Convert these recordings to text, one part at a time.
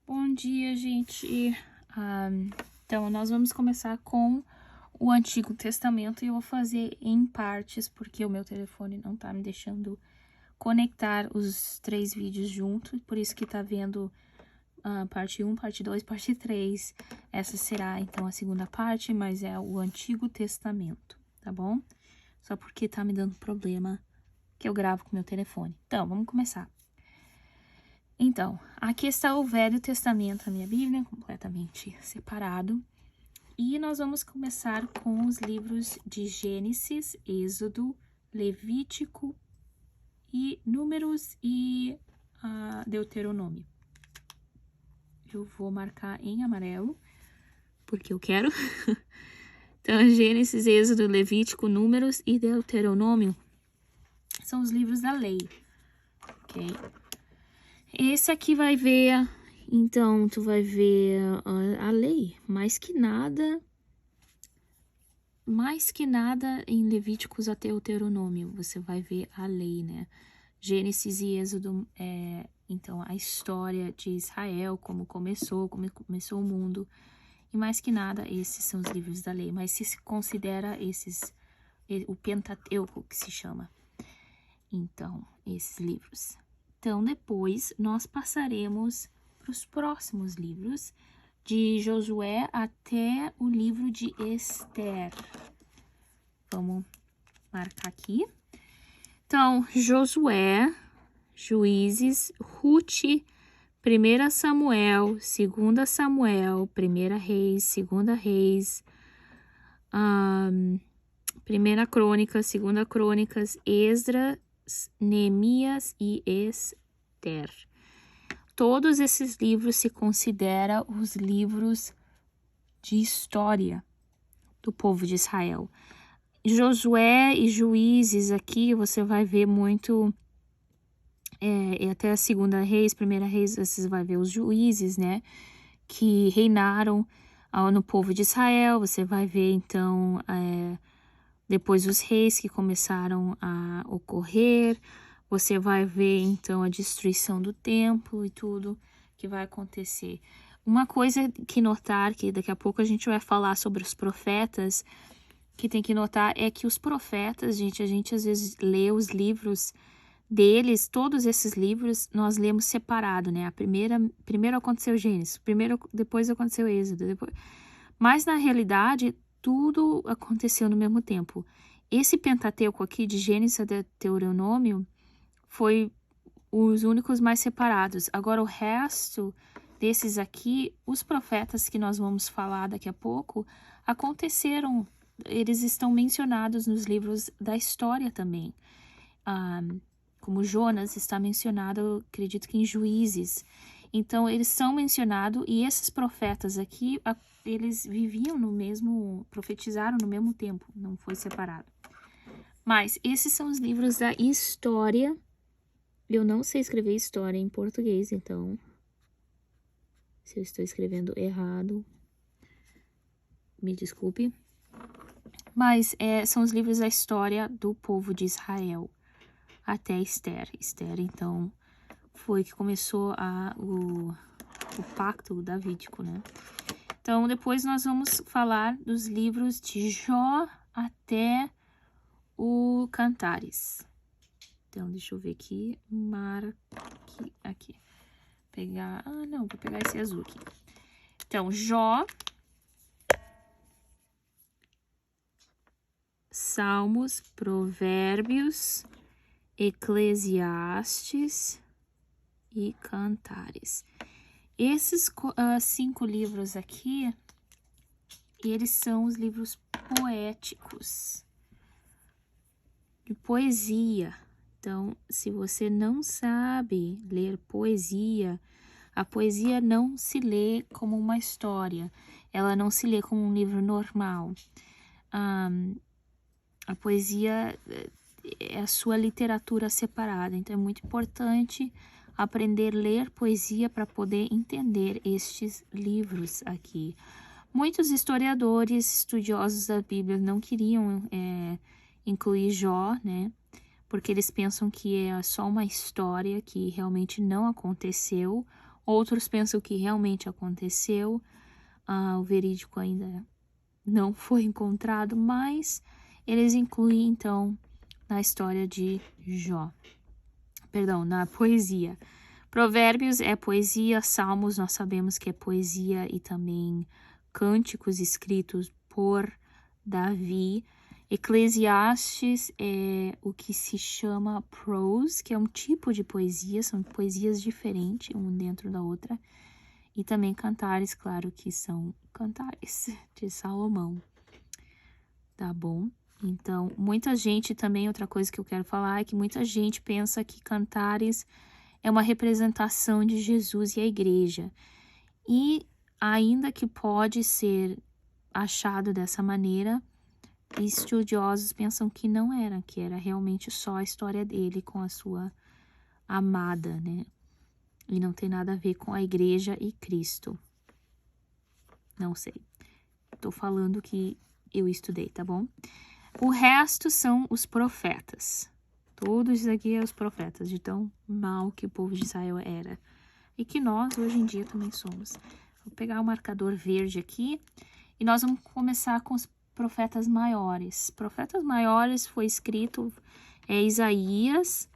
Bom dia, gente. Então, nós vamos começar com o Antigo Testamento e eu vou fazer em partes, porque o meu telefone não tá me deixando conectar os 3 vídeos junto, por isso que tá vendo parte 1, parte 2, parte 3. Essa será, então, a segunda parte, mas é o Antigo Testamento, tá bom? Só porque tá me dando problema que eu gravo com o meu telefone. Então, vamos começar. Então, aqui está o Velho Testamento, a minha Bíblia, completamente separado. E nós vamos começar com os livros de Gênesis, Êxodo, Levítico e Números e Deuteronômio. Eu vou marcar em amarelo, porque eu quero. Então, Gênesis, Êxodo, Levítico, Números e Deuteronômio são os livros da lei, ok? Esse aqui vai ver, então, tu vai ver a lei, mais que nada em Levíticos até Deuteronômio, você vai ver a lei, né? Gênesis e Êxodo então, a história de Israel, como começou o mundo, e mais que nada, esses são os livros da lei, mas se considera o Pentateuco que se chama, então, esses livros. Então, depois, nós passaremos para os próximos livros, de Josué até o livro de Esther. Vamos marcar aqui. Então, Josué, Juízes, Ruth, 1 Samuel, 2 Samuel, 1 Reis, 2 Reis, 1 Crônicas, 2 Crônicas, Esdras, Neemias e Esther. Todos esses livros se consideram os livros de história do povo de Israel. Josué e Juízes aqui você vai ver muito, até a 2 Reis, 1 Reis, você vai ver os juízes, né, que reinaram no povo de Israel. Você vai ver, então, depois os reis que começaram a ocorrer. Você vai ver, então, a destruição do templo e tudo que vai acontecer. Uma coisa que notar, que daqui a pouco a gente vai falar sobre os profetas, que tem que notar é que os profetas, a gente às vezes lê os livros deles, todos esses livros, nós lemos separado, né? Primeiro aconteceu Gênesis, depois aconteceu Êxodo, mas na realidade, tudo aconteceu no mesmo tempo. Esse Pentateuco aqui, de Gênesis até Deuteronômio, foi os únicos mais separados. Agora, o resto desses aqui, os profetas que nós vamos falar daqui a pouco, aconteceram. Eles estão mencionados nos livros da história também. Como Jonas está mencionado, acredito que em Juízes. Então, eles são mencionados, e esses profetas aqui, eles viviam profetizaram no mesmo tempo, não foi separado. Mas esses são os livros da história. Eu não sei escrever história em português, então, se eu estou escrevendo errado, me desculpe. Mas são os livros da história do povo de Israel até Esther. Esther, então, foi que começou o pacto davídico, né? Então, depois nós vamos falar dos livros de Jó até o Cantares. Então, deixa eu ver aqui, marque aqui. Vou pegar esse azul aqui. Então, Jó, Salmos, Provérbios, Eclesiastes e Cantares. Esses 5 livros aqui, eles são os livros poéticos, de poesia. Então, se você não sabe ler poesia, a poesia não se lê como uma história, ela não se lê como um livro normal. A poesia é a sua literatura separada, então é muito importante aprender a ler poesia para poder entender estes livros aqui. Muitos historiadores, estudiosos da Bíblia não queriam incluir Jó, né? Porque eles pensam que é só uma história que realmente não aconteceu, Outros pensam que realmente aconteceu. O verídico ainda não foi encontrado, mas eles incluem, então, na história de Jó. Perdão, na poesia. Provérbios é poesia, Salmos nós sabemos que é poesia e também cânticos escritos por Davi. Eclesiastes é o que se chama prose, que é um tipo de poesia, são poesias diferentes, uma dentro da outra. E também cantares, claro que são cantares de Salomão, tá bom? Então, muita gente também, outra coisa que eu quero falar é que muita gente pensa que cantares é uma representação de Jesus e a igreja. E ainda que pode ser achado dessa maneira, estudiosos pensam que não era, que era realmente só a história dele com a sua amada, né? E não tem nada a ver com a igreja e Cristo. Não sei. Tô falando que eu estudei, tá bom? O resto são os profetas. Todos isso aqui é os profetas, de tão mal que o povo de Israel era. E que nós, hoje em dia, também somos. Vou pegar o marcador verde aqui e nós vamos começar com os profetas maiores. Profetas maiores foi escrito Isaías,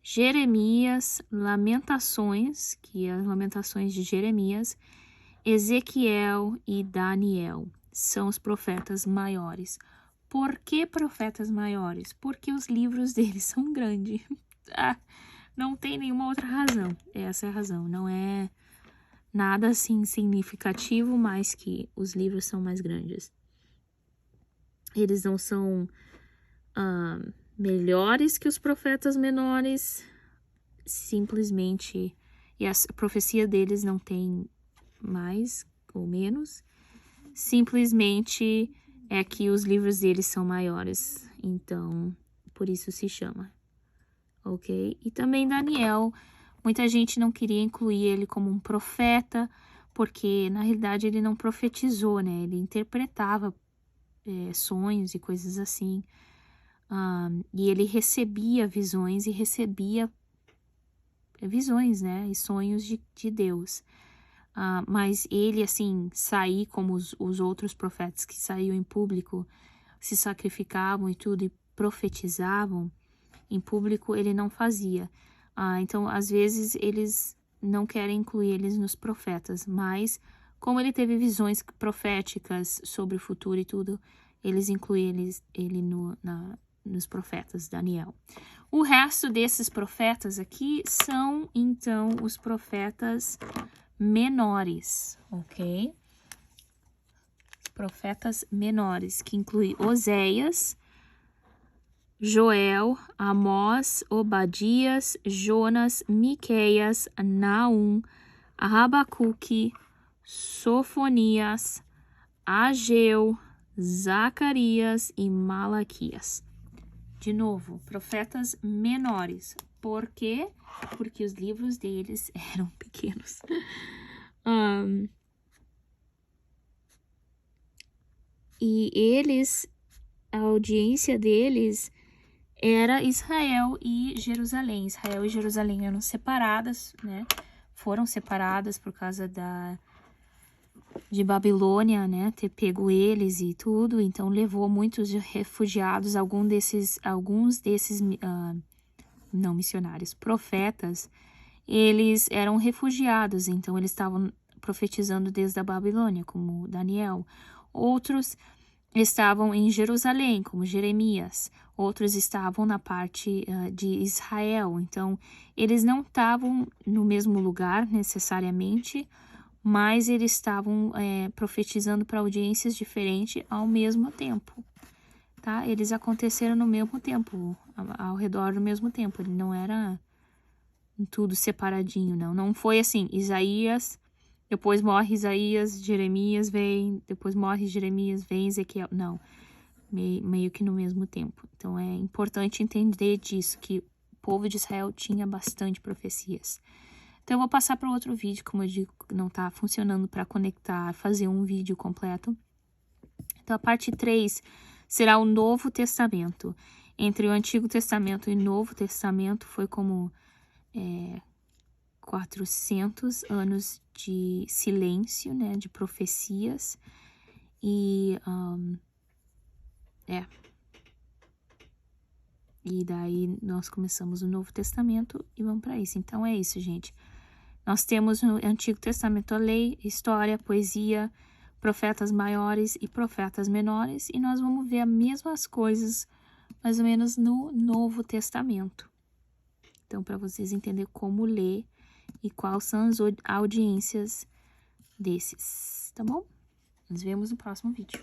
Jeremias, Lamentações, que é as Lamentações de Jeremias, Ezequiel e Daniel. São os profetas maiores. Por que profetas maiores? Porque os livros deles são grandes. Não tem nenhuma outra razão. Essa é a razão. Não é nada assim significativo, mas que os livros são mais grandes. Eles não são melhores que os profetas menores. Simplesmente. E a profecia deles não tem mais ou menos. Simplesmente é que os livros deles são maiores. Então, por isso se chama. Ok? E também Daniel. Muita gente não queria incluir ele como um profeta, porque na realidade ele não profetizou, né? Ele interpretava sonhos e coisas assim. E ele recebia visões e recebia visões, né? E sonhos de Deus. Mas ele, assim, sair como os outros profetas que saíam em público, se sacrificavam e tudo, e profetizavam, em público ele não fazia. Então, às vezes, eles não querem incluir eles nos profetas, mas como ele teve visões proféticas sobre o futuro e tudo, eles incluem ele nos profetas, Daniel. O resto desses profetas aqui são, então, os profetas menores, ok? Profetas menores, que inclui Oséias, Joel, Amós, Obadias, Jonas, Miqueias, Naum, Abacuque, Sofonias, Ageu, Zacarias e Malaquias. De novo, profetas menores. Por quê? Porque os livros deles eram pequenos. E eles, a audiência deles era Israel e Jerusalém. Israel e Jerusalém eram separadas, né? Foram separadas por causa de Babilônia, né? Ter pego eles e tudo. Então, levou muitos refugiados. Alguns desses não missionários, profetas, eles eram refugiados. Então, eles estavam profetizando desde a Babilônia, como Daniel. Outros estavam em Jerusalém, como Jeremias. Outros estavam na parte de Israel. Então, eles não estavam no mesmo lugar, necessariamente, mas eles estavam profetizando para audiências diferentes ao mesmo tempo, tá? Eles aconteceram no mesmo tempo, ao redor do mesmo tempo. Ele não era tudo separadinho, não. Não foi assim, Isaías, depois morre Isaías, Jeremias vem, depois morre Jeremias, vem Ezequiel. Não, meio que no mesmo tempo. Então, é importante entender disso, que o povo de Israel tinha bastante profecias. Então, eu vou passar para outro vídeo, como eu digo, não está funcionando para conectar, fazer um vídeo completo. Então, a parte 3 será o Novo Testamento. Entre o Antigo Testamento e o Novo Testamento foi como 400 anos de silêncio, né, de profecias, e e daí nós começamos o Novo Testamento e vamos para isso. Então é isso, gente. Nós temos no Antigo Testamento a lei, história, poesia, profetas maiores e profetas menores, e nós vamos ver as mesmas coisas mais ou menos no Novo Testamento. Então, para vocês entenderem como ler e quais são as audiências desses, tá bom? Nos vemos no próximo vídeo.